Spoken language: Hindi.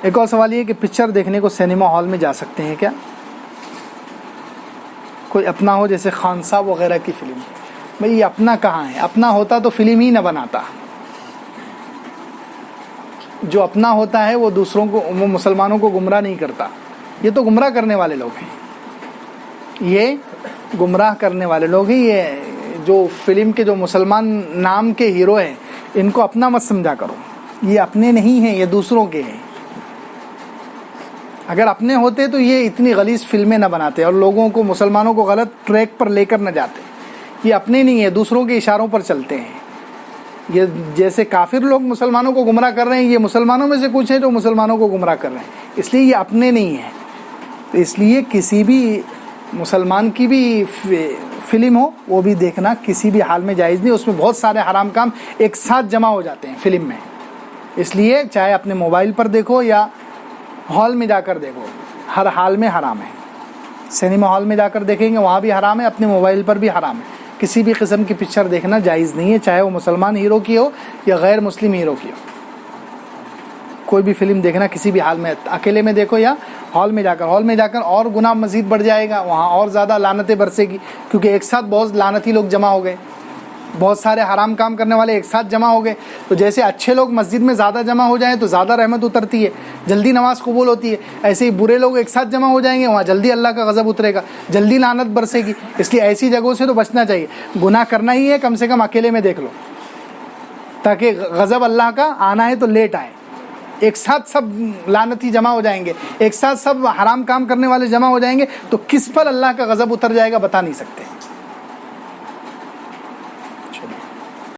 एक और सवाल ये कि पिक्चर देखने को सिनेमा हॉल में जा सकते हैं क्या? कोई अपना हो, जैसे खान साहब वगैरह की फिल्म। भाई ये अपना कहाँ है? अपना होता तो फिल्म ही न बनाता। जो अपना होता है वो दूसरों को, वो मुसलमानों को गुमराह नहीं करता। ये तो गुमराह करने वाले लोग हैं, ये गुमराह करने वाले लोग हैं। ये जो फिल्म के जो मुसलमान नाम के हीरो हैं, इनको अपना मत समझा करो। ये अपने नहीं हैं, ये दूसरों के हैं। अगर अपने होते तो ये इतनी गलीज फिल्में न बनाते और लोगों को, मुसलमानों को गलत ट्रैक पर लेकर न जाते। ये अपने नहीं है, दूसरों के इशारों पर चलते हैं। ये जैसे काफिर लोग मुसलमानों को गुमराह कर रहे हैं, ये मुसलमानों में से कुछ हैं जो मुसलमानों को गुमराह कर रहे हैं, इसलिए ये अपने नहीं है। तो इसलिए किसी भी मुसलमान की भी फिल्म हो, वो भी देखना किसी भी हाल में जायज़ नहीं। उसमें बहुत सारे हराम काम एक साथ जमा हो जाते हैं फिल्म में। इसलिए चाहे अपने मोबाइल पर देखो या हॉल में जाकर देखो, हर हाल में हराम है। सिनेमा हॉल में जाकर देखेंगे वहाँ भी हराम है, अपने मोबाइल पर भी हराम है। किसी भी किस्म की पिक्चर देखना जायज़ नहीं है, चाहे वो मुसलमान हीरो की हो या गैर मुस्लिम हीरो की हो। कोई भी फिल्म देखना किसी भी हाल में, अकेले में देखो या हॉल में जाकर और गुनाह मज़ीद बढ़ जाएगा, वहाँ और ज़्यादा लानतें बरसेगी, क्योंकि एक साथ बहुत लानती लोग जमा हो गए, बहुत सारे हराम काम करने वाले एक साथ जमा हो गए। तो जैसे अच्छे लोग मस्जिद में ज़्यादा जमा हो जाएं तो ज़्यादा रहमत उतरती है, जल्दी नमाज कबूल होती है। ऐसे ही बुरे लोग एक साथ जमा हो जाएंगे, वहाँ जल्दी अल्लाह का गज़ब उतरेगा, जल्दी लानत बरसेगी। इसलिए ऐसी जगहों से तो बचना चाहिए। गुनाह करना ही है, कम से कम अकेले में देख लो, ताकि गज़ब अल्लाह का आना है तो लेट आए। एक साथ सब लानती जमा हो जाएंगे, एक साथ सब हराम काम करने वाले जमा हो जाएंगे, तो किस पर अल्लाह का गज़ब उतर जाएगा बता नहीं सकते।